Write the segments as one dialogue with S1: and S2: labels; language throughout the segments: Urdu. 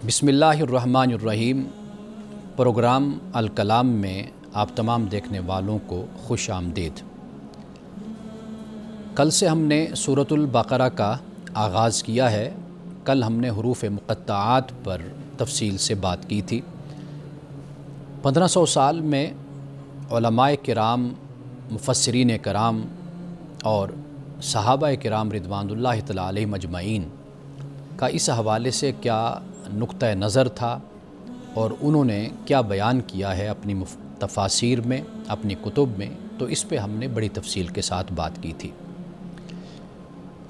S1: بسم اللہ الرحمن الرحیم۔ پروگرام الکلام میں آپ تمام دیکھنے والوں کو خوش آمدید۔ کل سے ہم نے سورۃ البقرہ کا آغاز کیا ہے۔ کل ہم نے حروف مقطعات پر تفصیل سے بات کی تھی۔ 1500 سال میں علماء کرام، مفسرین کرام اور صحابہ کرام رضوان اللہ تعالی علیہم اجمعین کا اس حوالے سے کیا نقطہ نظر تھا اور انہوں نے کیا بیان کیا ہے اپنی تفاسیر میں، اپنی کتب میں، تو اس پہ ہم نے بڑی تفصیل کے ساتھ بات کی تھی۔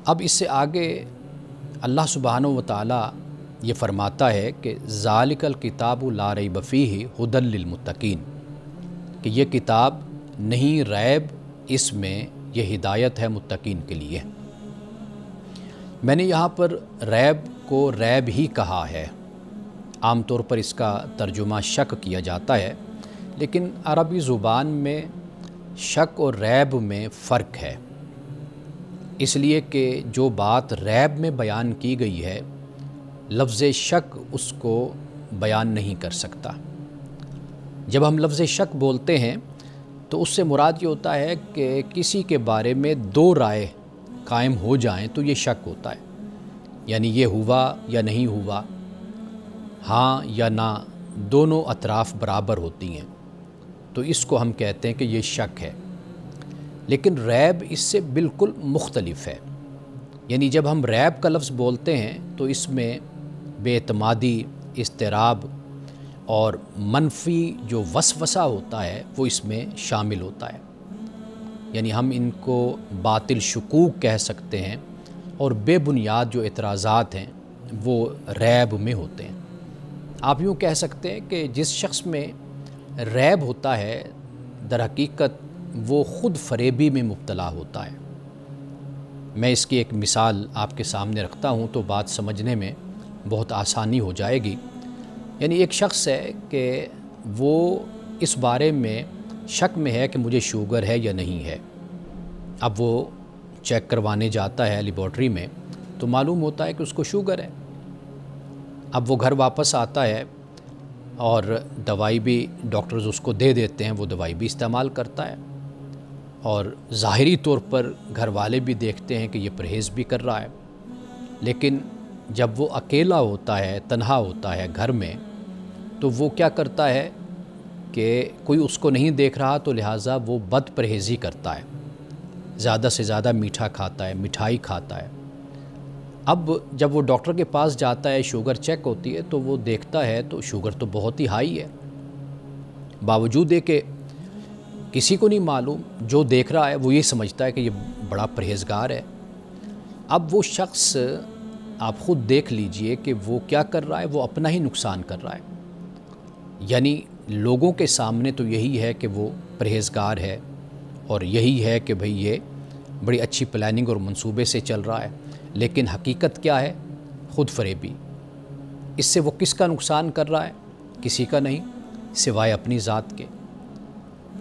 S1: اب اس سے آگے اللہ سبحانہ و تعالی یہ فرماتا ہے کہ ذالک الکتاب لا ریب فیہ ھدی للمتقین، کہ یہ کتاب نہیں ریب، اس میں یہ ہدایت ہے متقین کے لیے۔ میں نے یہاں پر ریب کو ریب ہی کہا ہے۔ عام طور پر اس کا ترجمہ شک کیا جاتا ہے، لیکن عربی زبان میں شک اور ریب میں فرق ہے، اس لیے کہ جو بات ریب میں بیان کی گئی ہے، لفظ شک اس کو بیان نہیں کر سکتا۔ جب ہم لفظ شک بولتے ہیں تو اس سے مراد یہ ہوتا ہے کہ کسی کے بارے میں دو رائے قائم ہو جائیں تو یہ شک ہوتا ہے، یعنی یہ ہوا یا نہیں ہوا، ہاں یا نہ، دونوں اطراف برابر ہوتی ہیں، تو اس کو ہم کہتے ہیں کہ یہ شک ہے۔ لیکن ریب اس سے بالکل مختلف ہے، یعنی جب ہم ریب کا لفظ بولتے ہیں تو اس میں بے اعتمادی، اضطراب اور منفی جو وسوسہ ہوتا ہے وہ اس میں شامل ہوتا ہے، یعنی ہم ان کو باطل شکوک کہہ سکتے ہیں، اور بے بنیاد جو اعتراضات ہیں وہ ریب میں ہوتے ہیں۔ آپ یوں کہہ سکتے ہیں کہ جس شخص میں ریب ہوتا ہے، در حقیقت وہ خود فریبی میں مبتلا ہوتا ہے۔ میں اس کی ایک مثال آپ کے سامنے رکھتا ہوں تو بات سمجھنے میں بہت آسانی ہو جائے گی۔ یعنی ایک شخص ہے کہ وہ اس بارے میں شک میں ہے کہ مجھے شوگر ہے یا نہیں ہے۔ اب وہ چیک کروانے جاتا ہے لیبارٹری میں تو معلوم ہوتا ہے کہ اس کو شوگر ہے۔ اب وہ گھر واپس آتا ہے اور دوائی بھی ڈاکٹرز اس کو دے دیتے ہیں، وہ دوائی بھی استعمال کرتا ہے، اور ظاہری طور پر گھر والے بھی دیکھتے ہیں کہ یہ پرہیز بھی کر رہا ہے۔ لیکن جب وہ اکیلا ہوتا ہے، تنہا ہوتا ہے گھر میں، تو وہ کیا کرتا ہے کہ کوئی اس کو نہیں دیکھ رہا تو لہٰذا وہ بد پرہیزی کرتا ہے، زیادہ سے زیادہ میٹھا کھاتا ہے، مٹھائی کھاتا ہے۔ اب جب وہ ڈاکٹر کے پاس جاتا ہے، شوگر چیک ہوتی ہے تو وہ دیکھتا ہے تو شوگر تو بہت ہی ہائی ہے، باوجود ہے کہ کسی کو نہیں معلوم، جو دیکھ رہا ہے وہ یہ سمجھتا ہے کہ یہ بڑا پرہیزگار ہے۔ اب وہ شخص آپ خود دیکھ لیجئے کہ وہ کیا کر رہا ہے، وہ اپنا ہی نقصان کر رہا ہے، یعنی لوگوں کے سامنے تو یہی ہے کہ وہ پرہیزگار ہے اور یہی ہے کہ بھئی یہ بڑی اچھی پلاننگ اور منصوبے سے چل رہا ہے، لیکن حقیقت کیا ہے؟ خود فریبی۔ اس سے وہ کس کا نقصان کر رہا ہے؟ کسی کا نہیں سوائے اپنی ذات کے۔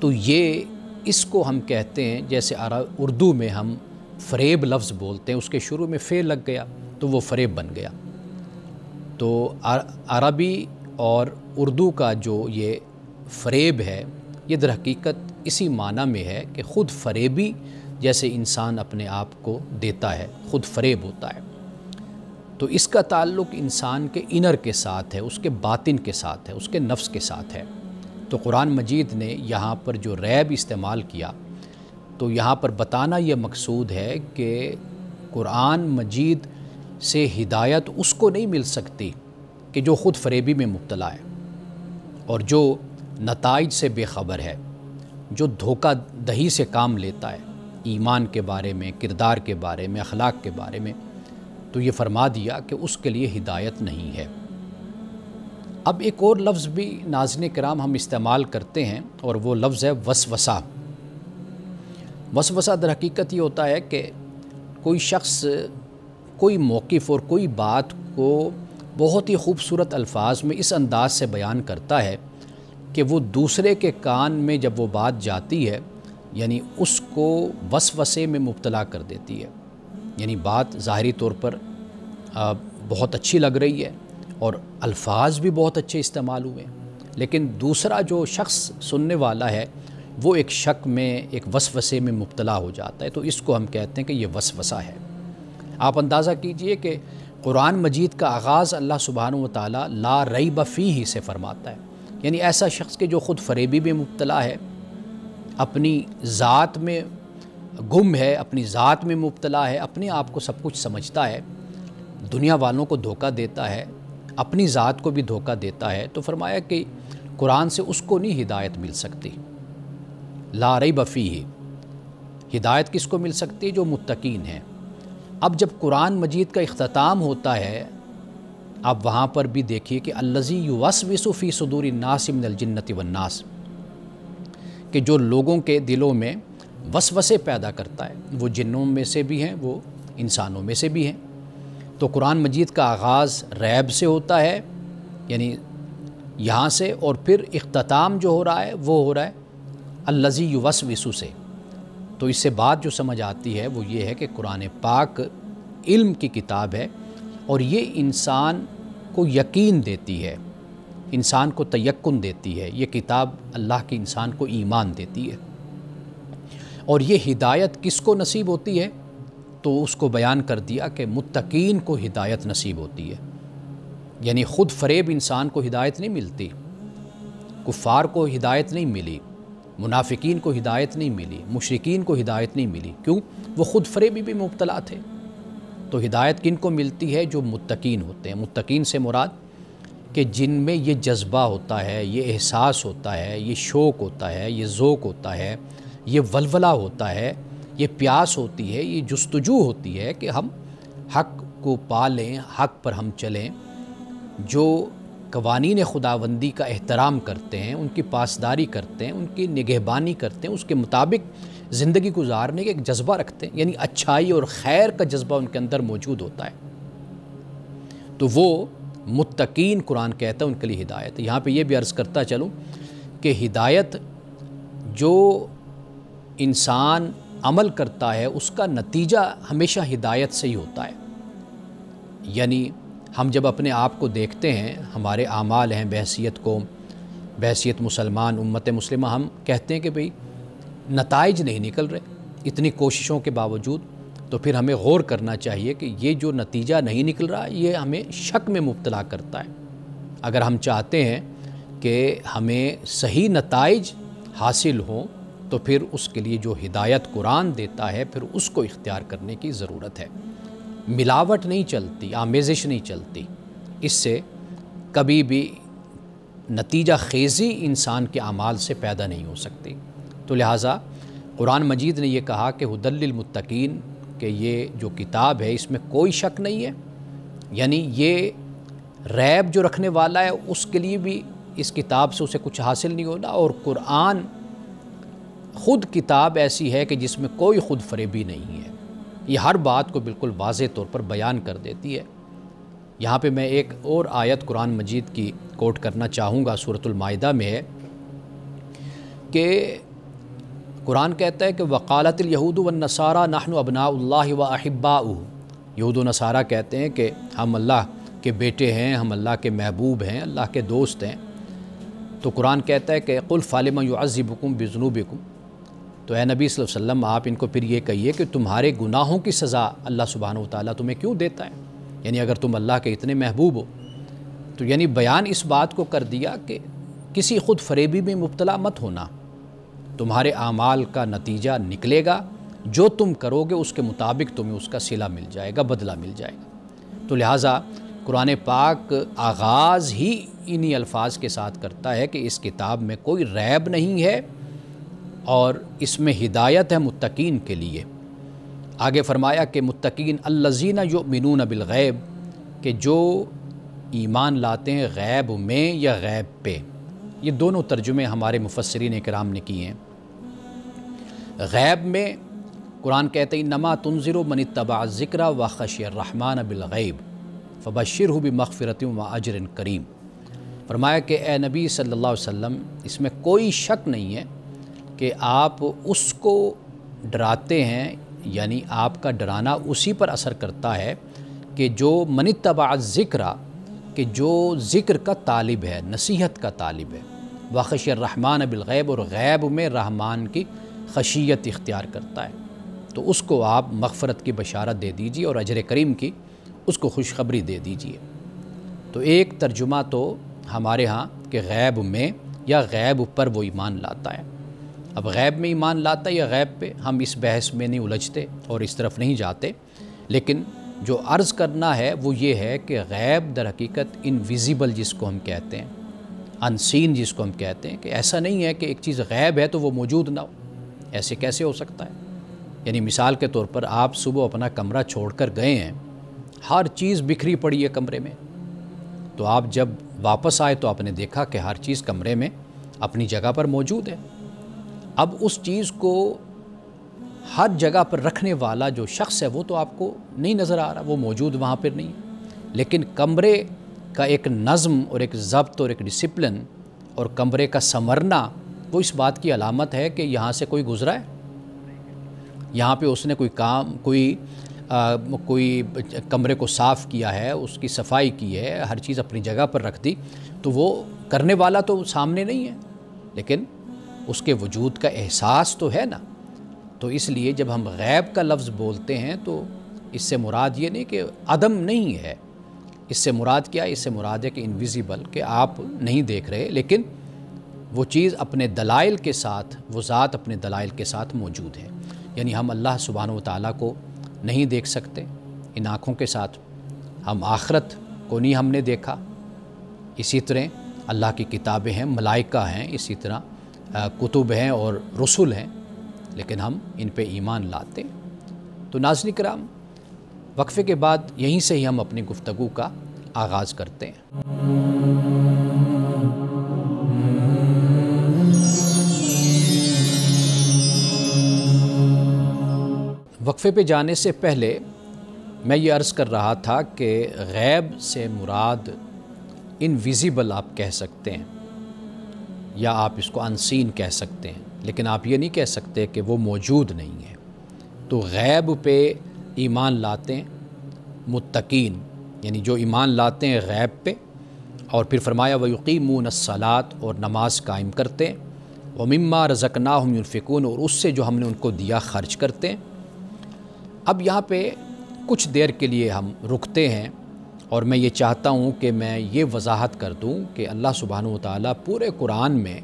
S1: تو یہ اس کو ہم کہتے ہیں، جیسے اردو میں ہم فریب لفظ بولتے ہیں، اس کے شروع میں فے لگ گیا تو وہ فریب بن گیا۔ تو عربی اور اردو کا جو یہ فریب ہے، یہ در حقیقت اسی معنی میں ہے کہ خود فریبی جیسے انسان اپنے آپ کو دیتا ہے، خود فریب ہوتا ہے۔ تو اس کا تعلق انسان کے انر کے ساتھ ہے، اس کے باطن کے ساتھ ہے، اس کے نفس کے ساتھ ہے۔ تو قرآن مجید نے یہاں پر جو ریب استعمال کیا، تو یہاں پر بتانا یہ مقصود ہے کہ قرآن مجید سے ہدایت اس کو نہیں مل سکتی کہ جو خود فریبی میں مبتلا ہے اور جو نتائج سے بے خبر ہے، جو دھوکہ دہی سے کام لیتا ہے ایمان کے بارے میں، کردار کے بارے میں، اخلاق کے بارے میں۔ تو یہ فرما دیا کہ اس کے لیے ہدایت نہیں ہے۔ اب ایک اور لفظ بھی ناظرین کرام ہم استعمال کرتے ہیں، اور وہ لفظ ہے وسوسہ۔ وسوسہ در حقیقت یہ ہوتا ہے کہ کوئی شخص کوئی موقف اور کوئی بات کو بہت ہی خوبصورت الفاظ میں اس انداز سے بیان کرتا ہے کہ وہ دوسرے کے کان میں جب وہ بات جاتی ہے، یعنی اس کو وسوسے میں مبتلا کر دیتی ہے۔ یعنی بات ظاہری طور پر بہت اچھی لگ رہی ہے، اور الفاظ بھی بہت اچھے استعمال ہوئے، لیکن دوسرا جو شخص سننے والا ہے وہ ایک شک میں، ایک وسوسے میں مبتلا ہو جاتا ہے، تو اس کو ہم کہتے ہیں کہ یہ وسوسہ ہے۔ آپ اندازہ کیجئے کہ قرآن مجید کا آغاز اللہ سبحانہ و تعالیٰ لا ریب فیہ سے فرماتا ہے، یعنی ایسا شخص کہ جو خود فریبی میں مبتلا ہے، اپنی ذات میں گم ہے، اپنی ذات میں مبتلا ہے، اپنے آپ کو سب کچھ سمجھتا ہے، دنیا والوں کو دھوکہ دیتا ہے، اپنی ذات کو بھی دھوکہ دیتا ہے، تو فرمایا کہ قرآن سے اس کو نہیں ہدایت مل سکتی۔ لا ریب فیہ، ہدایت کس کو مل سکتی ہے؟ جو متقین ہیں۔ اب جب قرآن مجید کا اختتام ہوتا ہے، اب وہاں پر بھی دیکھیے کہ الذی یوسوس فی صدور الناس من الجنۃ والناس، کہ جو لوگوں کے دلوں میں وسوسے پیدا کرتا ہے، وہ جنوں میں سے بھی ہیں، وہ انسانوں میں سے بھی ہیں۔ تو قرآن مجید کا آغاز ریب سے ہوتا ہے، یعنی یہاں سے، اور پھر اختتام جو ہو رہا ہے وہ ہو رہا ہے الذی یوسوس سے۔ تو اس سے بات جو سمجھ آتی ہے وہ یہ ہے کہ قرآن پاک علم کی کتاب ہے، اور یہ انسان کو یقین دیتی ہے، انسان کو تیقن دیتی ہے۔ یہ کتاب اللہ کی انسان کو ایمان دیتی ہے، اور یہ ہدایت کس کو نصیب ہوتی ہے؟ تو اس کو بیان کر دیا کہ متقین کو ہدایت نصیب ہوتی ہے، یعنی خود فریب انسان کو ہدایت نہیں ملتی، کفار کو ہدایت نہیں ملی، منافقین کو ہدایت نہیں ملی، مشرکین کو ہدایت نہیں ملی، کیوں؟ وہ خود فریبی بھی مبتلا تھے۔ تو ہدایت کن کو ملتی ہے؟ جو متقین ہوتے ہیں۔ متقین سے مراد کہ جن میں یہ جذبہ ہوتا ہے، یہ احساس ہوتا ہے، یہ شوق ہوتا ہے، یہ ذوق ہوتا ہے، یہ ولولہ ہوتا ہے، یہ پیاس ہوتی ہے، یہ جستجو ہوتی ہے کہ ہم حق کو پالیں، حق پر ہم چلیں، جو قوانین خداوندی کا احترام کرتے ہیں، ان کی پاسداری کرتے ہیں، ان کی نگہبانی کرتے ہیں، اس کے مطابق زندگی گزارنے کا ایک جذبہ رکھتے ہیں، یعنی اچھائی اور خیر کا جذبہ ان کے اندر موجود ہوتا ہے، تو وہ متقین قرآن کہتا ہے ان کے لیے ہدایت۔ یہاں پہ یہ بھی عرض کرتا چلوں کہ ہدایت جو انسان عمل کرتا ہے اس کا نتیجہ ہمیشہ ہدایت سے ہی ہوتا ہے۔ یعنی ہم جب اپنے آپ کو دیکھتے ہیں، ہمارے اعمال ہیں بحیثیت قوم، بحیثیت مسلمان، امت مسلمہ، ہم کہتے ہیں کہ بھئی نتائج نہیں نکل رہے اتنی کوششوں کے باوجود، تو پھر ہمیں غور کرنا چاہیے کہ یہ جو نتیجہ نہیں نکل رہا یہ ہمیں شک میں مبتلا کرتا ہے۔ اگر ہم چاہتے ہیں کہ ہمیں صحیح نتائج حاصل ہوں تو پھر اس کے لیے جو ہدایت قرآن دیتا ہے پھر اس کو اختیار کرنے کی ضرورت ہے۔ ملاوٹ نہیں چلتی، آمیزش نہیں چلتی، اس سے کبھی بھی نتیجہ خیزی انسان کے اعمال سے پیدا نہیں ہو سکتی۔ تو لہٰذا قرآن مجید نے یہ کہا کہ ھدی للمتقین، کہ یہ جو کتاب ہے اس میں کوئی شک نہیں ہے، یعنی یہ ریب جو رکھنے والا ہے اس کے لیے بھی اس کتاب سے اسے کچھ حاصل نہیں ہونا، اور قرآن خود کتاب ایسی ہے کہ جس میں کوئی خود فریبی نہیں ہے، یہ ہر بات کو بالکل واضح طور پر بیان کر دیتی ہے۔ یہاں پہ میں ایک اور آیت قرآن مجید کی کوٹ کرنا چاہوں گا، سورۃ المائدہ میں ہے کہ قرآن کہتا ہے کہ وقالت الیہود والنصارى نحن ابناء اللہ واحباؤہ، یہود و نصارہ کہتے ہیں کہ ہم اللہ کے بیٹے ہیں، ہم اللہ کے محبوب ہیں، اللہ کے دوست ہیں۔ تو قرآن کہتا ہے کہ قل فلم یعذبکم بذنوبکم، تو اے نبی صلی اللہ علیہ وسلم آپ ان کو پھر یہ کہیے کہ تمہارے گناہوں کی سزا اللہ سبحانہ و تعالیٰ تمہیں کیوں دیتا ہے، یعنی اگر تم اللہ کے اتنے محبوب ہو۔ تو یعنی بیان اس بات کو کر دیا کہ کسی خود فریبی میں مبتلا مت ہونا، تمہارے اعمال کا نتیجہ نکلے گا، جو تم کرو گے اس کے مطابق تمہیں اس کا صلہ مل جائے گا، بدلہ مل جائے گا۔ تو لہٰذا قرآن پاک آغاز ہی انہی الفاظ کے ساتھ کرتا ہے کہ اس کتاب میں کوئی ریب نہیں ہے اور اس میں ہدایت ہے متقین کے لیے۔ آگے فرمایا کہ متقین الذین یؤمنون بالغیب، کہ جو ایمان لاتے ہیں غیب میں یا غیب پہ۔ یہ دونوں ترجمے ہمارے مفسرین کرام نے کیے ہیں۔ غیب میں قرآن کہتے ہیں انما تنذر من اتبع الذکر وخشی الرحمن بالغیب فبشرہ بمغفرۃ واجر کریم۔ فرمایا کہ اے نبی صلی اللہ علیہ وسلم، اس میں کوئی شک نہیں ہے کہ آپ اس کو ڈراتے ہیں، یعنی آپ کا ڈرانا اسی پر اثر کرتا ہے کہ جو من اتبع الذکر، کہ جو ذکر کا طالب ہے، نصیحت کا طالب ہے، وَخَشِيَ الرَّحْمَٰنَ بِالْغَیْبِ، اور غیب میں رحمان کی خشیت اختیار کرتا ہے، تو اس کو آپ مغفرت کی بشارت دے دیجیے اور اجر کریم کی اس کو خوشخبری دے دیجیے۔ تو ایک ترجمہ تو ہمارے ہاں کہ غیب میں یا غیب پر وہ ایمان لاتا ہے۔ اب غیب میں ایمان لاتا ہے یا غیب پہ، ہم اس بحث میں نہیں الجھتے اور اس طرف نہیں جاتے، لیکن جو عرض کرنا ہے وہ یہ ہے کہ غیب در حقیقت انویزیبل جس کو ہم کہتے ہیں، انسین جس کو ہم کہتے ہیں، کہ ایسا نہیں ہے کہ ایک چیز غیب ہے تو وہ موجود نہ ہو، ایسے کیسے ہو سکتا ہے؟ یعنی مثال کے طور پر آپ صبح اپنا کمرہ چھوڑ کر گئے ہیں، ہر چیز بکھری پڑی ہے کمرے میں، تو آپ جب واپس آئے تو آپ نے دیکھا کہ ہر چیز کمرے میں اپنی جگہ پر موجود ہے۔ اب اس چیز کو ہر جگہ پر رکھنے والا جو شخص ہے وہ تو آپ کو نہیں نظر آ رہا، وہ موجود وہاں پر نہیں ہے، لیکن کمرے کا ایک نظم اور ایک ضبط اور ایک ڈسپلن اور کمرے کا سنورنا وہ اس بات کی علامت ہے کہ یہاں سے کوئی گزرا ہے، یہاں پہ اس نے کوئی کام کوئی کمرے کو صاف کیا ہے، اس کی صفائی کی ہے، ہر چیز اپنی جگہ پر رکھ دی، تو وہ کرنے والا تو سامنے نہیں ہے، لیکن اس کے وجود کا احساس تو ہے نا۔ تو اس لیے جب ہم غیب کا لفظ بولتے ہیں تو اس سے مراد یہ نہیں کہ عدم نہیں ہے، اس سے مراد کیا ہے؟ اس سے مراد ہے کہ انویزیبل، کہ آپ نہیں دیکھ رہے، لیکن وہ چیز اپنے دلائل کے ساتھ، وہ ذات اپنے دلائل کے ساتھ موجود ہے۔ یعنی ہم اللہ سبحانہ و تعالیٰ کو نہیں دیکھ سکتے ان آنکھوں کے ساتھ، ہم آخرت کو نہیں ہم نے دیکھا، اسی طرح اللہ کی کتابیں ہیں، ملائکہ ہیں، اسی طرح کتب ہیں اور رسول ہیں، لیکن ہم ان پہ ایمان لاتے ہیں۔ تو ناظرین کرام، وقفے کے بعد یہیں سے ہی ہم اپنی گفتگو کا آغاز کرتے ہیں۔ وقفے پہ جانے سے پہلے میں یہ عرض کر رہا تھا کہ غیب سے مراد انویزیبل آپ کہہ سکتے ہیں یا آپ اس کو انسین کہہ سکتے ہیں، لیکن آپ یہ نہیں کہہ سکتے کہ وہ موجود نہیں ہے۔ تو غیب پہ ایمان لاتے ہیں متقین، یعنی جو ایمان لاتے ہیں غیب پہ، اور پھر فرمایا وَيُقِيمُونَ الصَّلَاةَ، اور نماز قائم کرتے ہیں، وَمِمَّا رَزَقْنَاهُمْ يُنْفِقُونَ، اور اس سے جو ہم نے ان کو دیا خرچ کرتے ہیں۔ اب یہاں پہ کچھ دیر کے لیے ہم رکتے ہیں، اور میں یہ چاہتا ہوں کہ میں یہ وضاحت کر دوں کہ اللہ سبحانہ و تعالیٰ پورے قرآن میں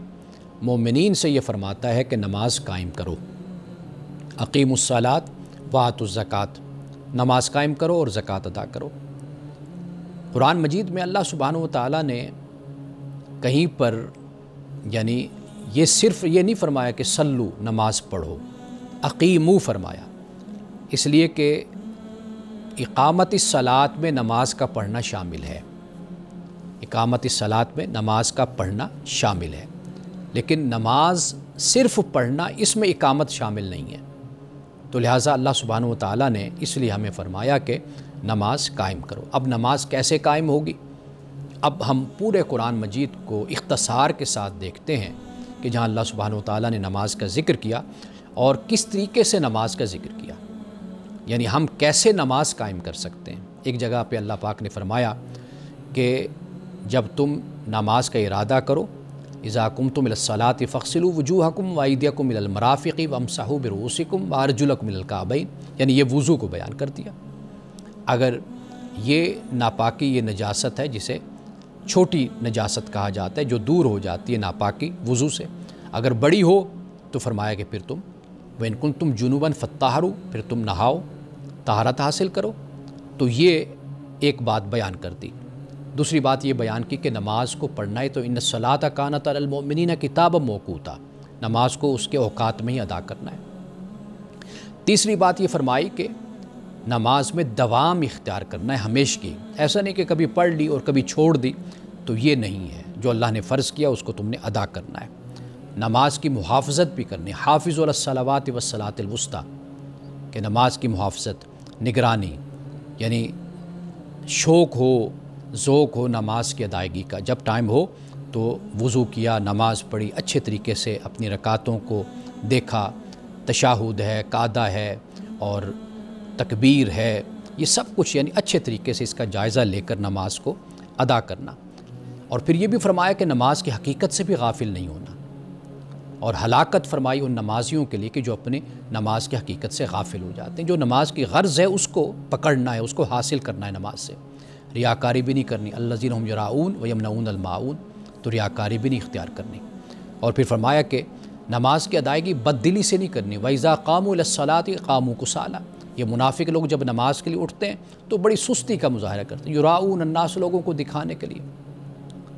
S1: مومنین سے یہ فرماتا ہے کہ نماز قائم کرو، اقیموا الصلاۃ وآتوا الزکوٰۃ، نماز قائم کرو اور زکوٰۃ ادا کرو۔ قرآن مجید میں اللہ سبحانہ و تعالیٰ نے کہیں پر یعنی یہ صرف یہ نہیں فرمایا کہ صلو، نماز پڑھو، اقیمو فرمایا، اس لیے کہ اقامت الصلاۃ میں نماز کا پڑھنا شامل ہے، اقامت الصلاۃ میں نماز کا پڑھنا شامل ہے، لیکن نماز صرف پڑھنا اس میں اقامت شامل نہیں ہے۔ تو لہٰذا اللہ سبحانہ و تعالیٰ نے اس لیے ہمیں فرمایا کہ نماز قائم کرو۔ اب نماز کیسے قائم ہوگی؟ اب ہم پورے قرآن مجید کو اختصار کے ساتھ دیکھتے ہیں کہ جہاں اللہ سبحانہ و تعالیٰ نے نماز کا ذکر کیا اور کس طریقے سے نماز کا ذکر کیا، یعنی ہم کیسے نماز قائم کر سکتے ہیں۔ ایک جگہ پہ اللہ پاک نے فرمایا کہ جب تم نماز کا ارادہ کرو، اذا قمتم الی الصلاۃ فاغسلوا وجوہکم وایدیکم الی المرافق وامسحوا برؤوسکم وارجلکم الی الکعبین، یعنی یہ وضو کو بیان کر دیا۔ اگر یہ ناپاکی، یہ نجاست ہے جسے چھوٹی نجاست کہا جاتا ہے، جو دور ہو جاتی ہے ناپاکی وضو سے، اگر بڑی ہو تو فرمایا کہ پھر تم وَإِن كُنتُمْ جُنُوبًا فَطَّهِّرُوا، پھر تم نہاؤ، طہارت حاصل کرو۔ تو یہ ایک بات بیان کر دی۔ دوسری بات یہ بیان کی کہ نماز کو پڑھنا ہے تو ان الصلاۃ کانت علی المؤمنین کتابا موقوتا، نماز کو اس کے اوقات میں ہی ادا کرنا ہے۔ تیسری بات یہ فرمائی کہ نماز میں دوام اختیار کرنا ہے، ہمیشگی، ایسا نہیں کہ کبھی پڑھ لی اور کبھی چھوڑ دی، تو یہ نہیں ہے۔ جو اللہ نے فرض کیا اس کو تم نے ادا کرنا ہے۔ نماز کی محافظت بھی کرنی، حافظوا علی الصلوات والصلاۃ الوسطیٰ، کہ نماز کی محافظت، نگرانی، یعنی شوق ہو، ذوق ہو نماز کی ادائیگی کا، جب ٹائم ہو تو وضو کیا، نماز پڑھی، اچھے طریقے سے اپنی رکعتوں کو دیکھا، تشہد ہے، قعدہ ہے اور تکبیر ہے، یہ سب کچھ یعنی اچھے طریقے سے اس کا جائزہ لے کر نماز کو ادا کرنا، اور پھر یہ بھی فرمایا کہ نماز کی حقیقت سے بھی غافل نہیں ہونا، اور ہلاکت فرمائی ان نمازیوں کے لیے کہ جو اپنے نماز کی حقیقت سے غافل ہو جاتے ہیں۔ جو نماز کی غرض ہے اس کو پکڑنا ہے، اس کو حاصل کرنا ہے نماز سے، ریاکاری بھی نہیں کرنی، الذین هم یراؤون ویمنعون الماعون، تو ریاکاری بھی نہیں اختیار کرنی۔ اور پھر فرمایا کہ نماز کی ادائیگی بد دلی سے نہیں کرنی، وَإِذَا قَامُوا إِلَى الصَّلَاةِ قَامُوا كُسَالَىٰ، یہ منافق لوگ جب نماز کے لیے اٹھتے ہیں تو بڑی سستی کا مظاہرہ کرتے ہیں، یراؤون الناس، لوگوں کو دکھانے کے لیے۔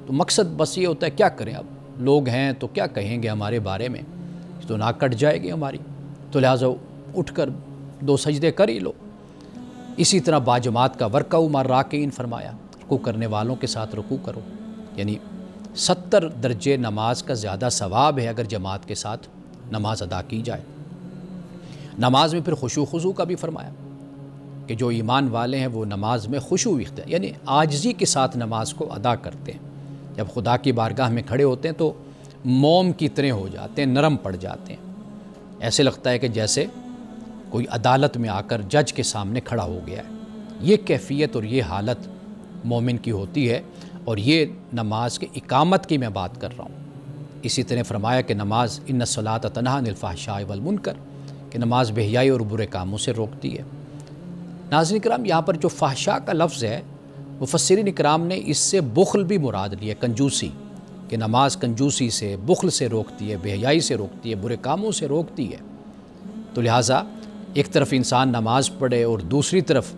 S1: تو مقصد بس یہ ہوتا ہے کیا کریں، اب لوگ ہیں تو کیا کہیں گے ہمارے بارے میں، تو ناک کٹ جائے گی ہماری، تو لہٰذا اٹھ کر 2 سجدے کر ہی لو۔ اسی طرح باجماعت کا ورکعوا مع الراکعین فرمایا، رکوع کرنے والوں کے ساتھ رکوع کرو، یعنی 70 درجے نماز کا زیادہ ثواب ہے اگر جماعت کے ساتھ نماز ادا کی جائے۔ نماز میں پھر خشوع خضوع کا بھی فرمایا کہ جو ایمان والے ہیں وہ نماز میں خشوع اختیار، یعنی عاجزی کے ساتھ نماز کو ادا کرتے ہیں۔ جب خدا کی بارگاہ میں کھڑے ہوتے ہیں تو موم کی طرح ہو جاتے ہیں، نرم پڑ جاتے ہیں، ایسے لگتا ہے کہ جیسے کوئی عدالت میں آ کر جج کے سامنے کھڑا ہو گیا ہے۔ یہ کیفیت اور یہ حالت مومن کی ہوتی ہے، اور یہ نماز کے اقامت کی میں بات کر رہا ہوں۔ اسی طرح فرمایا کہ نماز ان الصلاۃ تنہی عن الفحشاء والمنکر، کہ نماز بے حیائی اور برے کاموں سے روکتی ہے۔ ناظرین کرام، یہاں پر جو فحشاء کا لفظ ہے، مفسرین اکرام نے اس سے بخل بھی مراد لی ہے، کنجوسی، کہ نماز کنجوسی سے، بخل سے روکتی ہے، بے حیائی سے روکتی ہے، برے کاموں سے روکتی ہے۔ تو لہٰذا ایک طرف انسان نماز پڑھے اور دوسری طرف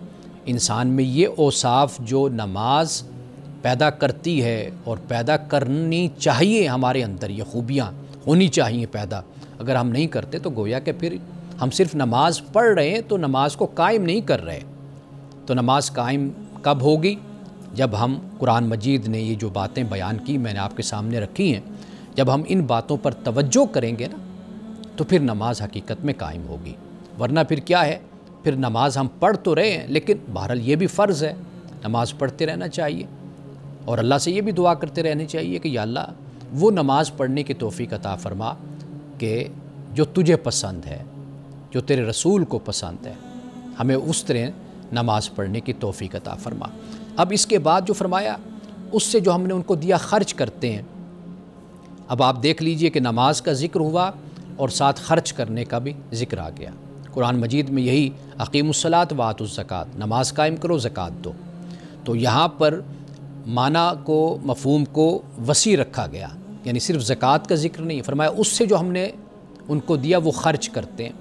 S1: انسان میں یہ اوصاف جو نماز پیدا کرتی ہے اور پیدا کرنی چاہیے، ہمارے اندر یہ خوبیاں ہونی چاہیے پیدا، اگر ہم نہیں کرتے تو گویا کہ پھر ہم صرف نماز پڑھ رہے ہیں تو نماز کو قائم نہیں کر رہے۔ تو نماز قائم کب ہوگی؟ جب ہم، قرآن مجید نے یہ جو باتیں بیان کی میں نے آپ کے سامنے رکھی ہیں، جب ہم ان باتوں پر توجہ کریں گے نا تو پھر نماز حقیقت میں قائم ہوگی۔ ورنہ پھر کیا ہے، پھر نماز ہم پڑھ تو رہے ہیں لیکن بہرحال یہ بھی فرض ہے، نماز پڑھتے رہنا چاہیے، اور اللہ سے یہ بھی دعا کرتے رہنے چاہیے کہ یا اللہ وہ نماز پڑھنے کی توفیق عطا فرما کہ جو تجھے پسند ہے، جو تیرے رسول کو پسند ہے، ہمیں اس طرح نماز پڑھنے کی توفیق عطا فرما۔ اب اس کے بعد جو فرمایا، اس سے جو ہم نے ان کو دیا خرچ کرتے ہیں۔ اب آپ دیکھ لیجئے کہ نماز کا ذکر ہوا اور ساتھ خرچ کرنے کا بھی ذکر آ گیا۔ قرآن مجید میں یہی اقیموا الصلاۃ وآتوا الزکوٰۃ، نماز قائم کرو، زکوٰۃ دو۔ تو یہاں پر معنی کو، مفہوم کو وسیع رکھا گیا، یعنی صرف زکوٰۃ کا ذکر نہیں، فرمایا اس سے جو ہم نے ان کو دیا وہ خرچ کرتے ہیں۔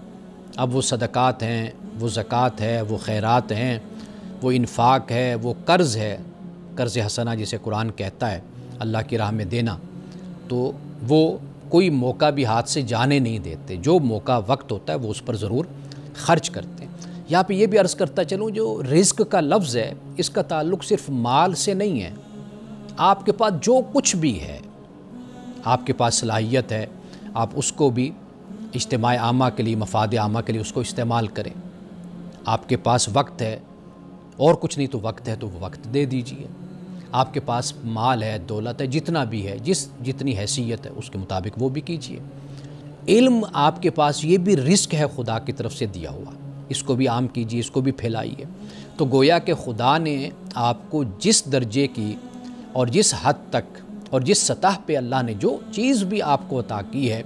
S1: اب وہ صدقات ہیں، وہ زکوٰۃ ہے، وہ خیرات ہیں، وہ انفاق ہے، وہ قرض ہے، قرض حسنہ جسے قرآن کہتا ہے، اللہ کی راہ میں دینا، تو وہ کوئی موقع بھی ہاتھ سے جانے نہیں دیتے، جو موقع وقت ہوتا ہے وہ اس پر ضرور خرچ کرتے ہیں۔ یہاں پہ یہ بھی عرض کرتا چلوں، جو رزق کا لفظ ہے اس کا تعلق صرف مال سے نہیں ہے، آپ کے پاس جو کچھ بھی ہے، آپ کے پاس صلاحیت ہے، آپ اس کو بھی اجتماع عامہ کے لیے، مفاد عامہ کے لیے اس کو استعمال کریں۔ آپ کے پاس وقت ہے، اور کچھ نہیں تو وقت ہے تو وہ وقت دے دیجئے۔ آپ کے پاس مال ہے، دولت ہے، جتنا بھی ہے، جتنی حیثیت ہے اس کے مطابق وہ بھی کیجئے۔ علم آپ کے پاس، یہ بھی رزق ہے خدا کی طرف سے دیا ہوا، اس کو بھی عام کیجئے، اس کو بھی پھیلائیے۔ تو گویا کہ خدا نے آپ کو جس درجے کی اور جس حد تک اور جس سطح پہ اللہ نے جو چیز بھی آپ کو عطا کی ہے،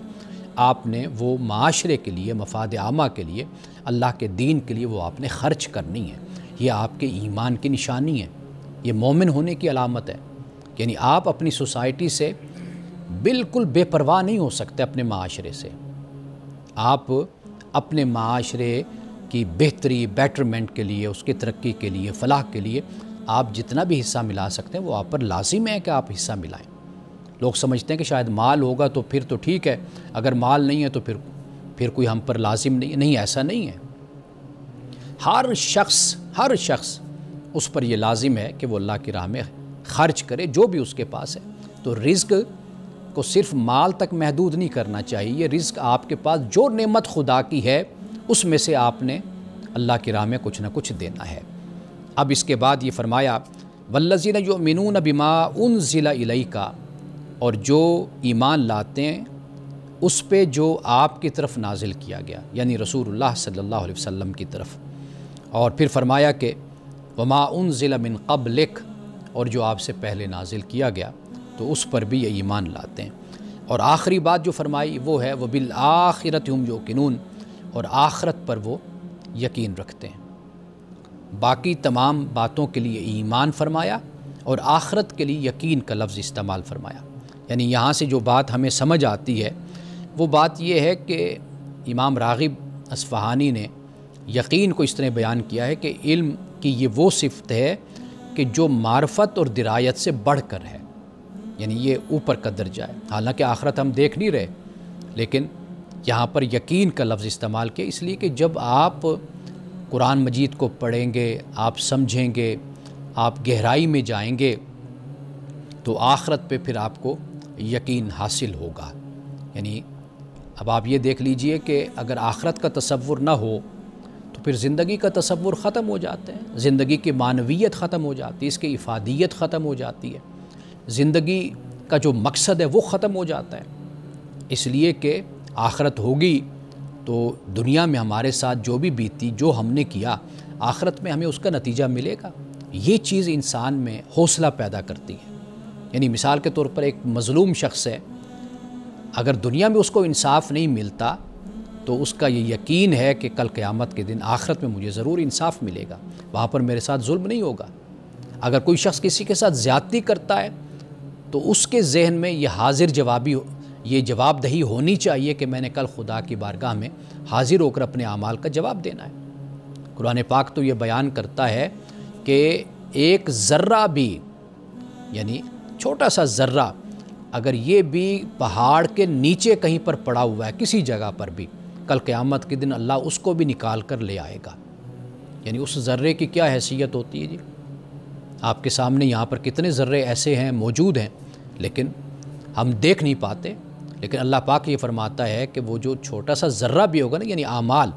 S1: آپ نے وہ معاشرے کے لیے، مفاد عامہ کے لیے، اللہ کے دین کے لیے وہ آپ نے خرچ کرنی ہے۔ یہ آپ کے ایمان کی نشانی ہے، یہ مومن ہونے کی علامت ہے۔ یعنی آپ اپنی سوسائٹی سے بالکل بے پرواہ نہیں ہو سکتے، اپنے معاشرے سے۔ آپ اپنے معاشرے کی بہتری، بیٹرمنٹ کے لیے، اس کی ترقی کے لیے، فلاح کے لیے آپ جتنا بھی حصہ ملا سکتے ہیں وہ آپ پر لازم ہے کہ آپ حصہ ملائیں۔ لوگ سمجھتے ہیں کہ شاید مال ہوگا تو پھر تو ٹھیک ہے، اگر مال نہیں ہے تو پھر کوئی ہم پر لازم نہیں ہے۔ نہیں، ایسا نہیں ہے۔ ہر شخص اس پر یہ لازم ہے کہ وہ اللہ کی راہ میں خرچ کرے جو بھی اس کے پاس ہے۔ تو رزق کو صرف مال تک محدود نہیں کرنا چاہیے، یہ رزق آپ کے پاس جو نعمت خدا کی ہے اس میں سے آپ نے اللہ کی راہ میں کچھ نہ کچھ دینا ہے۔ اب اس کے بعد یہ فرمایا والذین یؤمنون بما انزل الیک، اور جو ایمان لاتے ہیں اس پہ جو آپ کی طرف نازل کیا گیا، یعنی رسول اللہ صلی اللہ علیہ وسلم کی طرف۔ اور پھر فرمایا کہ وما انزل من قبلک، اور جو آپ سے پہلے نازل کیا گیا تو اس پر بھی یہ ایمان لاتے ہیں۔ اور آخری بات جو فرمائی وہ ہے وَبِالْآخِرَةِ هُمْ يُوقِنُونَ، اور آخرت پر وہ یقین رکھتے ہیں۔ باقی تمام باتوں کے لیے ایمان فرمایا اور آخرت کے لیے یقین کا لفظ استعمال فرمایا۔ یعنی یہاں سے جو بات ہمیں سمجھ آتی ہے وہ بات یہ ہے کہ امام راغب اصفہانی نے یقین کو اس طرح بیان کیا ہے کہ علم کی یہ وہ صفت ہے کہ جو معرفت اور درایت سے بڑھ کر ہے، یعنی یہ اوپر کا درجہ ہے۔ حالانکہ آخرت ہم دیکھ نہیں رہے، لیکن یہاں پر یقین کا لفظ استعمال کیا اس لیے کہ جب آپ قرآن مجید کو پڑھیں گے، آپ سمجھیں گے، آپ گہرائی میں جائیں گے تو آخرت پہ پھر آپ کو یقین حاصل ہوگا۔ یعنی اب آپ یہ دیکھ لیجئے کہ اگر آخرت کا تصور نہ ہو تو پھر زندگی کا تصور ختم ہو جاتا ہے، زندگی کی معنویت ختم ہو جاتی ہے، اس کی افادیت ختم ہو جاتی ہے، زندگی کا جو مقصد ہے وہ ختم ہو جاتا ہے۔ اس لیے کہ آخرت ہوگی تو دنیا میں ہمارے ساتھ جو بھی بیتی، جو ہم نے کیا، آخرت میں ہمیں اس کا نتیجہ ملے گا۔ یہ چیز انسان میں حوصلہ پیدا کرتی ہے۔ یعنی مثال کے طور پر ایک مظلوم شخص ہے، اگر دنیا میں اس کو انصاف نہیں ملتا تو اس کا یہ یقین ہے کہ کل قیامت کے دن آخرت میں مجھے ضرور انصاف ملے گا، وہاں پر میرے ساتھ ظلم نہیں ہوگا۔ اگر کوئی شخص کسی کے ساتھ زیادتی کرتا ہے تو اس کے ذہن میں یہ جواب دہی ہونی چاہیے کہ میں نے کل خدا کی بارگاہ میں حاضر ہو کر اپنے اعمال کا جواب دینا ہے۔ قرآن پاک تو یہ بیان کرتا ہے کہ ایک ذرہ بھی، یعنی چھوٹا سا ذرہ اگر یہ بھی پہاڑ کے نیچے کہیں پر پڑا ہوا ہے کسی جگہ پر بھی، کل قیامت کے دن اللہ اس کو بھی نکال کر لے آئے گا۔ یعنی اس ذرے کی کیا حیثیت ہوتی ہے جی؟ آپ کے سامنے یہاں پر کتنے ذرے ایسے ہیں موجود ہیں لیکن ہم دیکھ نہیں پاتے، لیکن اللہ پاک یہ فرماتا ہے کہ وہ جو چھوٹا سا ذرہ بھی ہوگا نا، یعنی اعمال،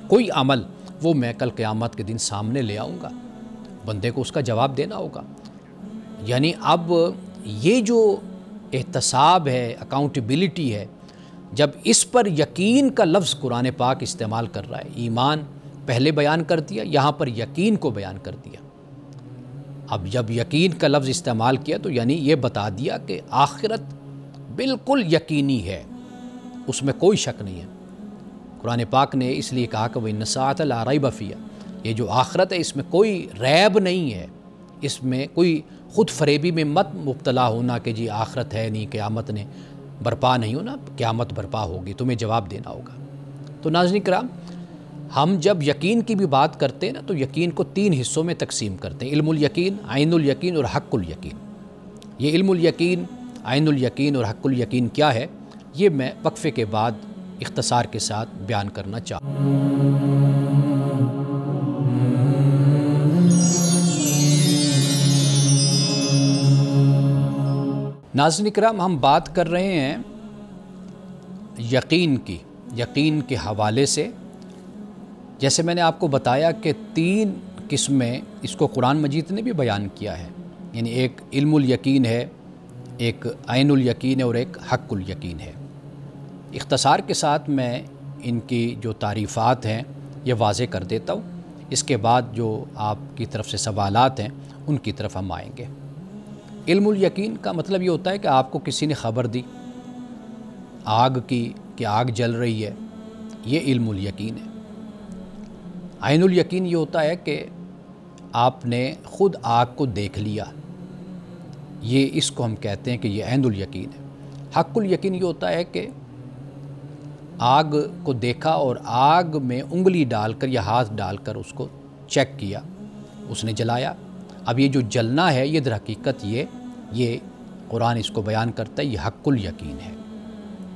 S1: کوئی عمل، وہ میں کل قیامت کے دن سامنے لے آؤں گا، بندے کو اس کا جواب دینا ہوگا۔ یعنی اب یہ جو احتساب ہے، اکاؤنٹیبلٹی ہے، جب اس پر یقین کا لفظ قرآن پاک استعمال کر رہا ہے، ایمان پہلے بیان کر دیا، یہاں پر یقین کو بیان کر دیا۔ اب جب یقین کا لفظ استعمال کیا تو یعنی یہ بتا دیا کہ آخرت بالکل یقینی ہے، اس میں کوئی شک نہیں ہے۔ قرآن پاک نے اس لیے کہا کہ وَإِنَّ السَّاعَةَ لَا رَيْبَ فِيهَا، یہ جو آخرت ہے اس میں کوئی ریب نہیں ہے، اس میں کوئی خود فریبی میں مت مبتلا ہونا کہ جی آخرت ہے نہیں، قیامت نے برپا نہیں ہونا، قیامت برپا ہوگی، تمہیں جواب دینا ہوگا۔ تو ناظرین کرام، ہم جب یقین کی بھی بات کرتے ہیں نا تو یقین کو 3 حصوں میں تقسیم کرتے ہیں: علم الیقین، عین الیقین اور حق الیقین۔ یہ علم الیقین، عین الیقین اور حق الیقین کیا ہے، یہ میں وقفے کے بعد اختصار کے ساتھ بیان کرنا چاہتا ہوں۔ ناظرین اکرام، ہم بات کر رہے ہیں یقین کی، یقین کے حوالے سے۔ جیسے میں نے آپ کو بتایا کہ 3 قسمیں اس کو قرآن مجید نے بھی بیان کیا ہے، یعنی ایک علم الیقین ہے، ایک عین الیقین ہے اور ایک حق الیقین ہے۔ اختصار کے ساتھ میں ان کی جو تعریفات ہیں یہ واضح کر دیتا ہوں، اس کے بعد جو آپ کی طرف سے سوالات ہیں ان کی طرف ہم آئیں گے۔ علم الیقین کا مطلب یہ ہوتا ہے کہ آپ کو کسی نے خبر دی آگ کی کہ آگ جل رہی ہے، یہ علم الیقین ہے۔ عین الیقین یہ ہوتا ہے کہ آپ نے خود آگ کو دیکھ لیا، یہ اس کو ہم کہتے ہیں کہ یہ عین الیقین ہے۔ حق الیقین یہ ہوتا ہے کہ آگ کو دیکھا اور آگ میں انگلی ڈال کر یا ہاتھ ڈال کر اس کو چیک کیا، اس نے جلایا۔ اب یہ جو جلنا ہے یہ در حقیقت یہ قرآن اس کو بیان کرتا ہے، یہ حق الیقین ہے۔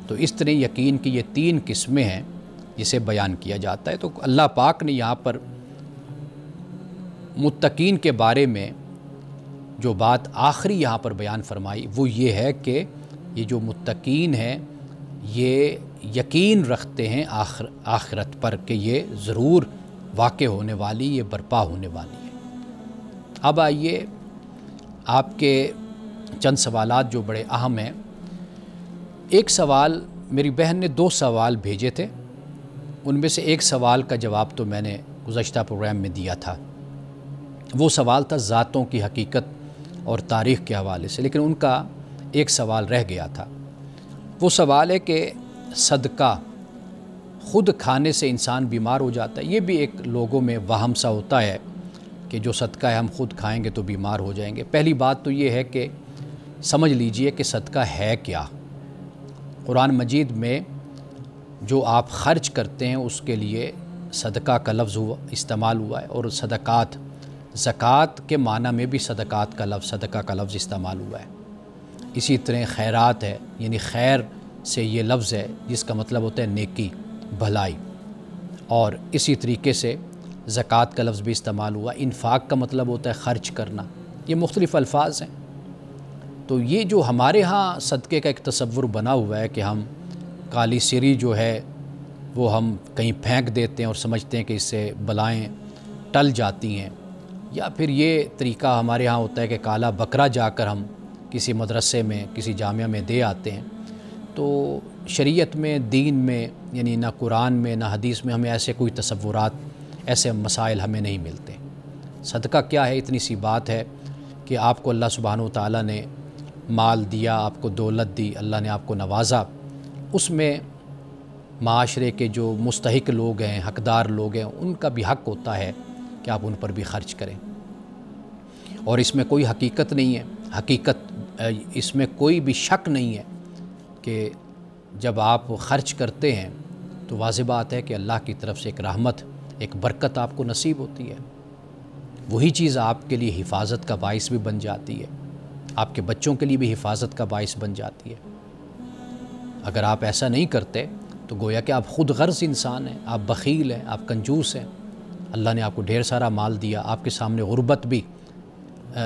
S1: تو اس طرح یقین کی یہ 3 قسمیں ہیں جسے بیان کیا جاتا ہے۔ تو اللہ پاک نے یہاں پر متقین کے بارے میں جو بات آخری یہاں پر بیان فرمائی وہ یہ ہے کہ یہ جو متقین ہیں یہ یقین رکھتے ہیں آخرت پر کہ یہ ضرور واقع ہونے والی، یہ برپا ہونے والی ہے۔ اب آئیے آپ کے چند سوالات جو بڑے اہم ہیں۔ ایک سوال، میری بہن نے 2 سوال بھیجے تھے، ان میں سے ایک سوال کا جواب تو میں نے گزشتہ پروگرام میں دیا تھا۔ وہ سوال تھا ذاتوں کی حقیقت اور تاریخ کے حوالے سے، لیکن ان کا ایک سوال رہ گیا تھا۔ وہ سوال ہے کہ صدقہ خود کھانے سے انسان بیمار ہو جاتا ہے؟ یہ بھی ایک لوگوں میں وہم سا ہوتا ہے کہ جو صدقہ ہے ہم خود کھائیں گے تو بیمار ہو جائیں گے۔ پہلی بات تو یہ ہے کہ سمجھ لیجئے کہ صدقہ ہے کیا۔ قرآن مجید میں جو آپ خرچ کرتے ہیں اس کے لیے صدقہ کا لفظ استعمال ہوا ہے، اور صدقات، زکوٰۃ کے معنی میں بھی صدقات کا لفظ، صدقہ کا لفظ استعمال ہوا ہے۔ اسی طرح خیرات ہے، یعنی خیر سے یہ لفظ ہے جس کا مطلب ہوتا ہے نیکی، بھلائی، اور اسی طریقے سے زکوٰۃ کا لفظ بھی استعمال ہوا۔ انفاق کا مطلب ہوتا ہے خرچ کرنا۔ یہ مختلف الفاظ ہیں۔ تو یہ جو ہمارے ہاں صدقے کا ایک تصور بنا ہوا ہے کہ ہم کالی سری جو ہے وہ ہم کہیں پھینک دیتے ہیں اور سمجھتے ہیں کہ اس سے بلائیں ٹل جاتی ہیں، یا پھر یہ طریقہ ہمارے ہاں ہوتا ہے کہ کالا بکرا جا کر ہم کسی مدرسے میں، کسی جامعہ میں دے آتے ہیں۔ تو شریعت میں، دین میں، یعنی نہ قرآن میں نہ حدیث میں ہمیں ایسے کوئی تصورات، ایسے مسائل ہمیں نہیں ملتے۔ صدقہ کیا ہے؟ اتنی سی بات ہے کہ آپ کو اللہ سبحانہ و تعالیٰ نے مال دیا، آپ کو دولت دی، اللہ نے آپ کو نوازا، اس میں معاشرے کے جو مستحق لوگ ہیں، حقدار لوگ ہیں، ان کا بھی حق ہوتا ہے کہ آپ ان پر بھی خرچ کریں۔ اور اس میں کوئی حقیقت نہیں ہے، اس میں کوئی بھی شک نہیں ہے کہ جب آپ خرچ کرتے ہیں تو واضح بات ہے کہ اللہ کی طرف سے ایک رحمت، ایک برکت آپ کو نصیب ہوتی ہے۔ وہی چیز آپ کے لیے حفاظت کا باعث بھی بن جاتی ہے، آپ کے بچوں کے لیے بھی حفاظت کا باعث بن جاتی ہے۔ اگر آپ ایسا نہیں کرتے تو گویا کہ آپ خود غرض انسان ہیں، آپ بخیل ہیں، آپ کنجوس ہیں۔ اللہ نے آپ کو ڈھیر سارا مال دیا، آپ کے سامنے غربت بھی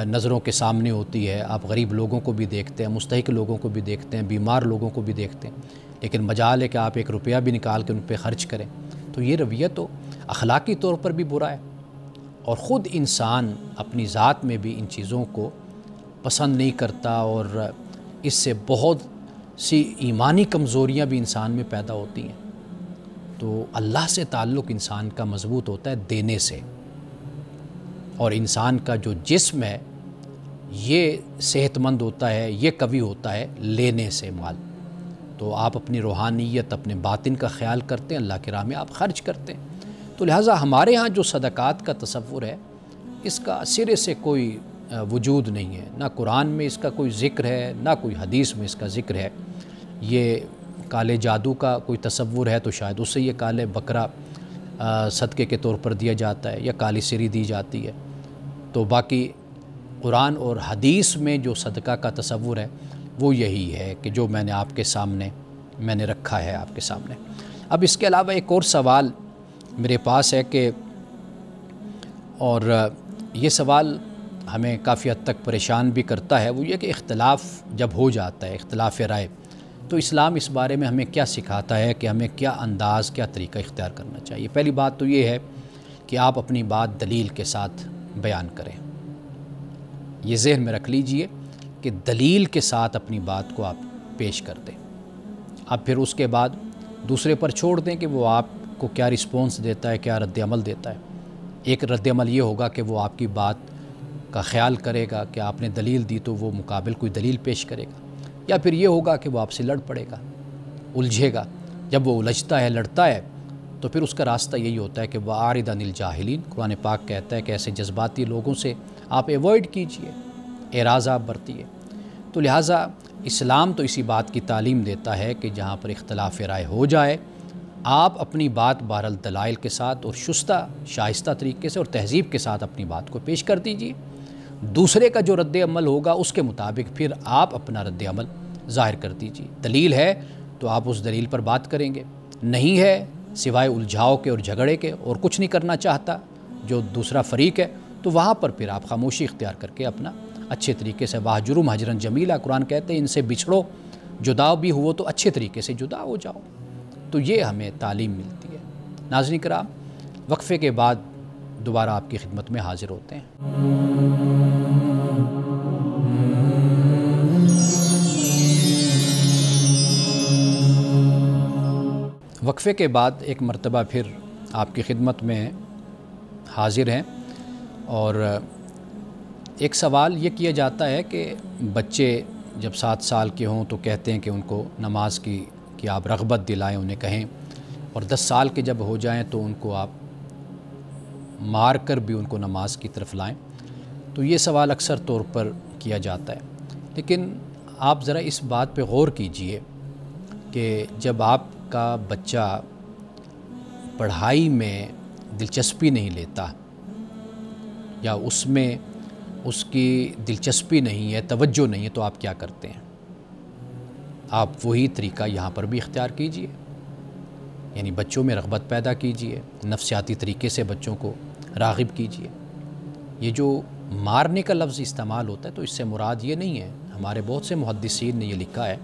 S1: نظروں کے سامنے ہوتی ہے، آپ غریب لوگوں کو بھی دیکھتے ہیں، مستحق لوگوں کو بھی دیکھتے ہیں، بیمار لوگوں کو بھی دیکھتے ہیں، لیکن مجال ہے کہ آپ ایک روپیہ بھی نکال کے ان پہ خرچ کریں۔ تو یہ رویہ تو اخلاقی طور پر بھی برا ہے، اور خود انسان اپنی ذات میں بھی ان چیزوں کو پسند نہیں کرتا، اور اس سے بہت سی ایمانی کمزوریاں بھی انسان میں پیدا ہوتی ہیں۔ تو اللہ سے تعلق انسان کا مضبوط ہوتا ہے دینے سے، اور انسان کا جو جسم ہے یہ صحت مند ہوتا ہے، یہ قوی ہوتا ہے لینے سے مال۔ تو آپ اپنی روحانیت، اپنے باطن کا خیال کرتے ہیں، اللہ کی راہ میں آپ خرچ کرتے ہیں۔ تو لہٰذا ہمارے ہاں جو صدقات کا تصور ہے اس کا سرے سے کوئی وجود نہیں ہے، نہ قرآن میں اس کا کوئی ذکر ہے، نہ کوئی حدیث میں اس کا ذکر ہے۔ یہ کالے جادو کا کوئی تصور ہے تو شاید اس سے یہ کالے بکرا صدقے کے طور پر دیا جاتا ہے، یا کالی سری دی جاتی ہے۔ تو باقی قرآن اور حدیث میں جو صدقہ کا تصور ہے وہ یہی ہے کہ جو میں نے آپ کے سامنے رکھا ہے آپ کے سامنے۔ اب اس کے علاوہ ایک اور سوال میرے پاس ہے کہ، اور یہ سوال ہمیں کافی حد تک پریشان بھی کرتا ہے، وہ یہ کہ اختلاف جب ہو جاتا ہے، اختلاف رائے، تو اسلام اس بارے میں ہمیں کیا سکھاتا ہے کہ ہمیں کیا انداز، کیا طریقہ اختیار کرنا چاہیے۔ پہلی بات تو یہ ہے کہ آپ اپنی بات دلیل کے ساتھ بیان کریں۔ یہ ذہن میں رکھ لیجئے کہ دلیل کے ساتھ اپنی بات کو آپ پیش کر دیں۔ اب پھر اس کے بعد دوسرے پر چھوڑ دیں کہ وہ آپ کو کیا رسپونس دیتا ہے، کیا رد عمل دیتا ہے۔ ایک رد عمل یہ ہوگا کہ وہ آپ کی بات کا خیال کرے گا کہ آپ نے دلیل دی تو وہ مقابل کوئی دلیل پیش کرے گا، یا پھر یہ ہوگا کہ وہ آپ سے لڑ پڑے گا، الجھے گا۔ جب وہ الجھتا ہے، لڑتا ہے، تو پھر اس کا راستہ یہی ہوتا ہے کہ وَأَعْرِضْ عَنِ الْجَاهِلِينَ۔ قرآن پاک کہتا ہے کہ ایسے جذباتی لوگوں سے آپ ایوائڈ کیجئے، اعراض آپ برتیے۔ تو لہٰذا اسلام تو اسی بات کی تعلیم دیتا ہے کہ جہاں پر اختلاف رائے ہو جائے، آپ اپنی بات بہرحال دلائل کے ساتھ اور شائستہ طریقے سے اور تہذیب کے ساتھ اپنی بات کو پیش کر دیجئے۔ دوسرے کا جو رد عمل ہوگا اس کے مطابق پھر آپ اپنا رد عمل ظاہر کر دیجئے۔ دلیل ہے تو آپ اس دلیل پر بات کریں گے، نہیں ہے سوائے الجھاؤ کے اور جھگڑے کے اور کچھ نہیں کرنا چاہتا جو دوسرا فریق ہے، تو وہاں پر پھر آپ خاموشی اختیار کر کے اپنا اچھے طریقے سے وَاہْجُرْهُمْ ہَجْرًا جَمِيلًا، قرآن کہتے ہیں ان سے بچھڑو، جدا بھی ہو تو اچھے طریقے سے جدا ہو جاؤ۔ تو یہ ہمیں تعلیم ملتی ہے۔ ناظرین کرام، وقفے کے بعد دوبارہ آپ کی خدمت میں حاضر ہوتے ہیں۔ وقفے کے بعد ایک مرتبہ پھر آپ کی خدمت میں حاضر ہیں، اور ایک سوال یہ کیا جاتا ہے کہ بچے جب 7 سال کے ہوں تو کہتے ہیں کہ ان کو نماز کی آپ رغبت دلائیں، انہیں کہیں، اور 10 سال کے جب ہو جائیں تو ان کو آپ مار کر بھی ان کو نماز کی طرف لائیں۔ تو یہ سوال اکثر طور پر کیا جاتا ہے، لیکن آپ ذرا اس بات پہ غور کیجئے کہ جب آپ کا بچہ پڑھائی میں دلچسپی نہیں لیتا یا اس میں اس کی دلچسپی نہیں ہے، توجہ نہیں ہے، تو آپ کیا کرتے ہیں؟ آپ وہی طریقہ یہاں پر بھی اختیار کیجئے، یعنی بچوں میں رغبت پیدا کیجئے، نفسیاتی طریقے سے بچوں کو راغب کیجئے۔ یہ جو مارنے کا لفظ استعمال ہوتا ہے تو اس سے مراد یہ نہیں ہے، ہمارے بہت سے محدثین نے یہ لکھا ہے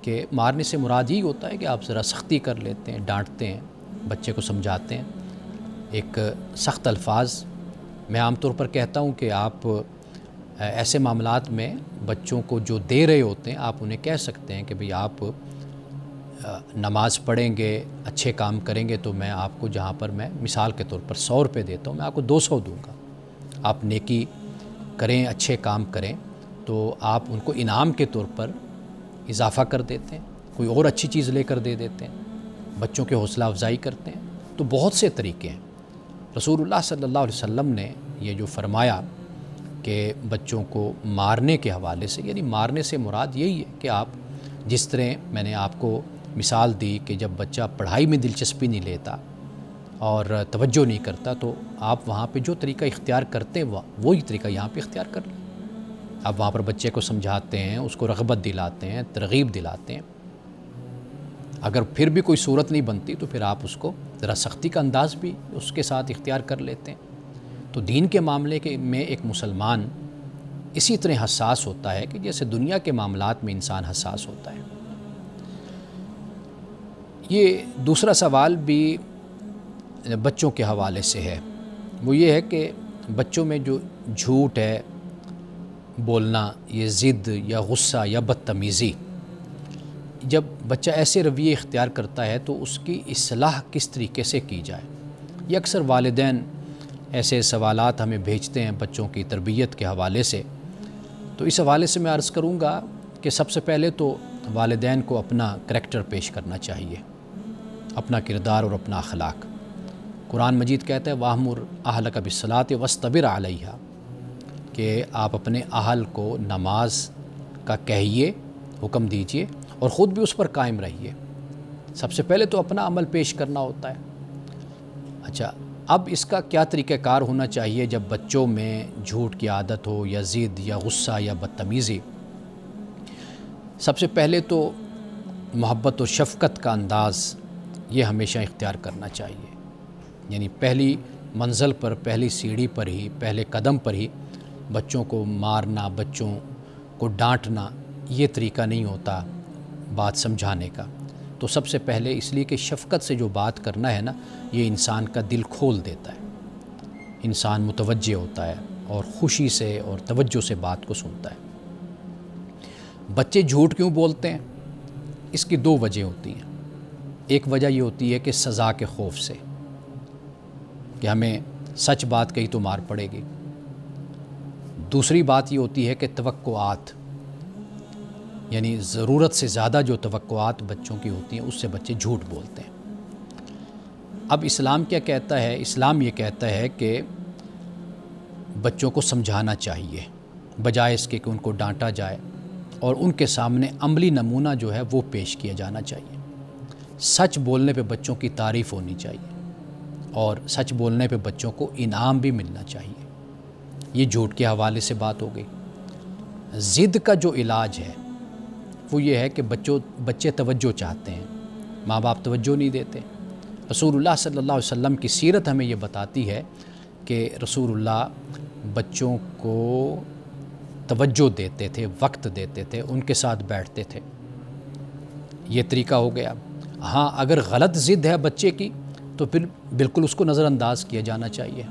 S1: کہ مارنے سے مراد یہی ہوتا ہے کہ آپ ذرا سختی کر لیتے ہیں، ڈانٹتے ہیں، بچے کو سمجھاتے ہیں۔ ایک سخت الفاظ میں عام طور پر کہتا ہوں کہ آپ ایسے معاملات میں بچوں کو جو دے رہے ہوتے ہیں، آپ انہیں کہہ سکتے ہیں کہ بھئی آپ نماز پڑھیں گے، اچھے کام کریں گے تو میں آپ کو، جہاں پر میں مثال کے طور پر 100 روپے دیتا ہوں، میں آپ کو 200 دوں گا۔ آپ نیکی کریں، اچھے کام کریں تو آپ ان کو انعام کے طور پر اضافہ کر دیتے ہیں، کوئی اور اچھی چیز لے کر دے دیتے ہیں، بچوں کے حوصلہ افزائی کرتے ہیں۔ تو بہت سے طریقے ہیں۔ رسول اللہ صلی اللہ علیہ وسلم نے یہ جو فرمایا کہ بچوں کو مارنے کے حوالے سے، یعنی مارنے سے مراد یہی ہے کہ آپ جس طرح میں نے آپ کو مثال دی کہ جب بچہ پڑھائی میں دلچسپی نہیں لیتا اور توجہ نہیں کرتا تو آپ وہاں پہ جو طریقہ اختیار کرتے ہیں وہی طریقہ یہاں پہ اختیار کر لیں۔ آپ وہاں پر بچے کو سمجھاتے ہیں، اس کو رغبت دلاتے ہیں، ترغیب دلاتے ہیں۔ اگر پھر بھی کوئی صورت نہیں بنتی تو پھر آپ اس کو ذرا سختی کا انداز بھی اس کے ساتھ اختیار کر لیتے ہیں۔ تو دین کے معاملے میں ایک مسلمان اسی طرح حساس ہوتا ہے کہ جیسے دنیا کے معاملات میں انسان حساس ہوتا ہے۔ یہ دوسرا سوال بھی بچوں کے حوالے سے ہے، وہ یہ ہے کہ بچوں میں جو جھوٹ ہے بولنا، یہ ضد یا غصہ یا بدتمیزی، جب بچہ ایسے رویے اختیار کرتا ہے تو اس کی اصلاح کس طریقے سے کی جائے؟ یہ اکثر والدین ایسے سوالات ہمیں بھیجتے ہیں بچوں کی تربیت کے حوالے سے۔ تو اس حوالے سے میں عرض کروں گا کہ سب سے پہلے تو والدین کو اپنا کریکٹر پیش کرنا چاہیے، اپنا کردار اور اپنا اخلاق۔ قرآن مجید کہتا ہے وَأْمُرْ أَهْلَكَ بِالصَّلَاةِ وَاصْطَبِرْ عَلَيْهَا، کہ آپ اپنے اہل کو نماز کا کہیے، حکم دیجئے اور خود بھی اس پر قائم رہیے۔ سب سے پہلے تو اپنا عمل پیش کرنا ہوتا ہے۔ اچھا، اب اس کا کیا طریقہ کار ہونا چاہیے جب بچوں میں جھوٹ کی عادت ہو یا ضد یا غصہ یا بدتمیزی؟ سب سے پہلے تو محبت اور شفقت کا انداز یہ ہمیشہ اختیار کرنا چاہیے، یعنی پہلی منزل پر، پہلی سیڑھی پر ہی، پہلے قدم پر ہی بچوں کو مارنا، بچوں کو ڈانٹنا، یہ طریقہ نہیں ہوتا بات سمجھانے کا۔ تو سب سے پہلے اس لیے کہ شفقت سے جو بات کرنا ہے نا، یہ انسان کا دل کھول دیتا ہے، انسان متوجہ ہوتا ہے اور خوشی سے اور توجہ سے بات کو سنتا ہے۔ بچے جھوٹ کیوں بولتے ہیں؟ اس کی 2 وجہ ہوتی ہیں۔ ایک وجہ یہ ہوتی ہے کہ سزا کے خوف سے، کہ ہمیں سچ بات کہی تو مار پڑے گی۔ دوسری بات یہ ہوتی ہے کہ توقعات، یعنی ضرورت سے زیادہ جو توقعات بچوں کی ہوتی ہیں اس سے بچے جھوٹ بولتے ہیں۔ اب اسلام کیا کہتا ہے؟ اسلام یہ کہتا ہے کہ بچوں کو سمجھانا چاہیے بجائے اس کے کہ ان کو ڈانٹا جائے، اور ان کے سامنے عملی نمونہ جو ہے وہ پیش کیا جانا چاہیے۔ سچ بولنے پہ بچوں کی تعریف ہونی چاہیے اور سچ بولنے پہ بچوں کو انعام بھی ملنا چاہیے۔ یہ جھوٹ کے حوالے سے بات ہو گئی۔ ضد کا جو علاج ہے وہ یہ ہے کہ بچے توجہ چاہتے ہیں، ماں باپ توجہ نہیں دیتے۔ رسول اللہ صلی اللہ علیہ وسلم کی سیرت ہمیں یہ بتاتی ہے کہ رسول اللہ بچوں کو توجہ دیتے تھے، وقت دیتے تھے، ان کے ساتھ بیٹھتے تھے۔ یہ طریقہ ہو گیا۔ ہاں، اگر غلط ضد ہے بچے کی تو پھر بالکل اس کو نظر انداز کیا جانا چاہیے،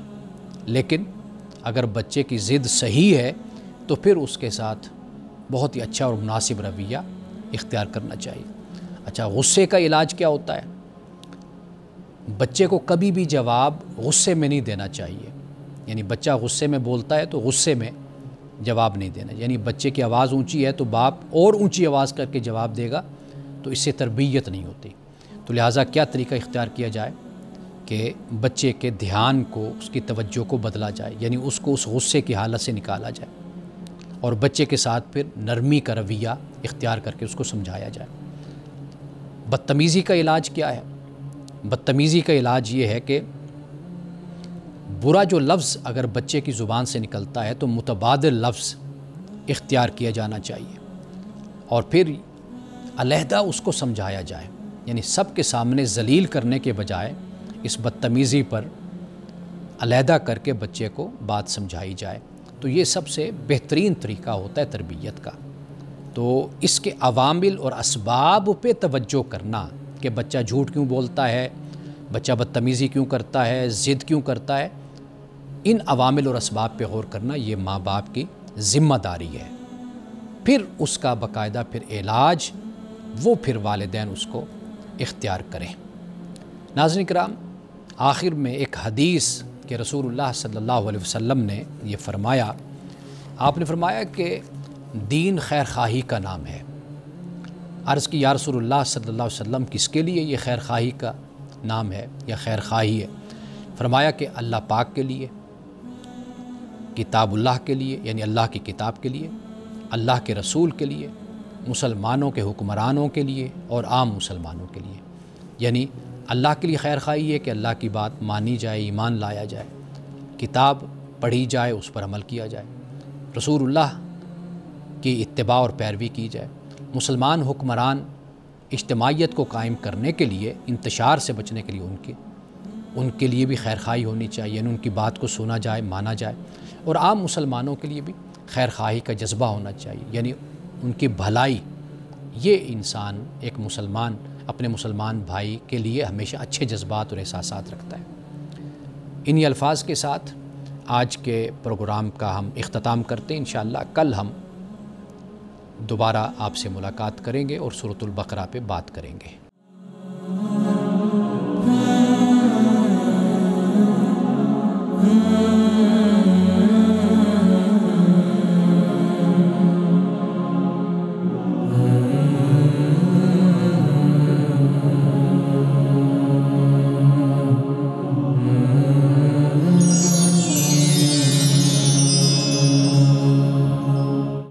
S1: لیکن اگر بچے کی ضد صحیح ہے تو پھر اس کے ساتھ بہت ہی اچھا اور مناسب رویہ اختیار کرنا چاہیے۔ اچھا، غصے کا علاج کیا ہوتا ہے؟ بچے کو کبھی بھی جواب غصے میں نہیں دینا چاہیے، یعنی بچہ غصے میں بولتا ہے تو غصے میں جواب نہیں دینا، یعنی بچے کی آواز اونچی ہے تو باپ اور اونچی آواز کر کے جواب دے گا، تو اس سے تربیت نہیں ہوتی۔ تو لہٰذا کیا طریقہ اختیار کیا جائے کہ بچے کے دھیان کو، اس کی توجہ کو بدلا جائے، یعنی اس کو اس غصے کی حالت سے نکالا جائے اور بچے کے ساتھ پھر نرمی کا رویہ اختیار کر کے اس کو سمجھایا جائے۔ بدتمیزی کا علاج کیا ہے؟ بدتمیزی کا علاج یہ ہے کہ برا جو لفظ اگر بچے کی زبان سے نکلتا ہے تو متبادل لفظ اختیار کیا جانا چاہیے اور پھر علیحدہ اس کو سمجھایا جائے، یعنی سب کے سامنے ذلیل کرنے کے بجائے اس بدتمیزی پر علیحدہ کر کے بچے کو بات سمجھائی جائے۔ تو یہ سب سے بہترین طریقہ ہوتا ہے تربیت کا۔ تو اس کے عوامل اور اسباب پہ توجہ کرنا کہ بچہ جھوٹ کیوں بولتا ہے، بچہ بدتمیزی کیوں کرتا ہے، ضد کیوں کرتا ہے، ان عوامل اور اسباب پہ غور کرنا یہ ماں باپ کی ذمہ داری ہے۔ پھر اس کا باقاعدہ پھر علاج وہ پھر والدین اس کو اختیار کریں۔ ناظرین کرام، آخر میں ایک حدیث کہ رسول اللہ صلی اللہ علیہ وسلم نے یہ فرمایا، آپ نے فرمایا کہ دین خیر خواہی کا نام ہے۔ عرض کی یا رسول اللہ صلی اللہ علیہ وسلم کس کے لیے یہ خیر خواہی کا نام ہے یا خیر خواہی ہے؟ فرمایا کہ اللہ پاک کے لیے، کتاب اللہ کے لیے یعنی اللہ کی کتاب کے لیے، اللہ کے رسول کے لیے، مسلمانوں کے حکمرانوں کے لیے اور عام مسلمانوں کے لیے۔ یعنی اللہ کے لیے خیر خواہی ہے کہ اللہ کی بات مانی جائے، ایمان لایا جائے، کتاب پڑھی جائے، اس پر عمل کیا جائے، رسول اللہ کی اتباع اور پیروی کی جائے۔ مسلمان حکمران اجتماعیت کو قائم کرنے کے لیے، انتشار سے بچنے کے لیے ان کے لیے بھی خیر خواہی ہونی چاہیے، یعنی ان کی بات کو سنا جائے، مانا جائے، اور عام مسلمانوں کے لیے بھی خیر خواہی کا جذبہ ہونا چاہیے، یعنی ان کی بھلائی۔ یہ انسان ایک مسلمان اپنے مسلمان بھائی کے لیے ہمیشہ اچھے جذبات اور احساسات رکھتا ہے۔ انہی الفاظ کے ساتھ آج کے پروگرام کا ہم اختتام کرتے ہیں۔ انشاءاللہ کل ہم دوبارہ آپ سے ملاقات کریں گے اور سورۃ البقرہ پہ بات کریں گے۔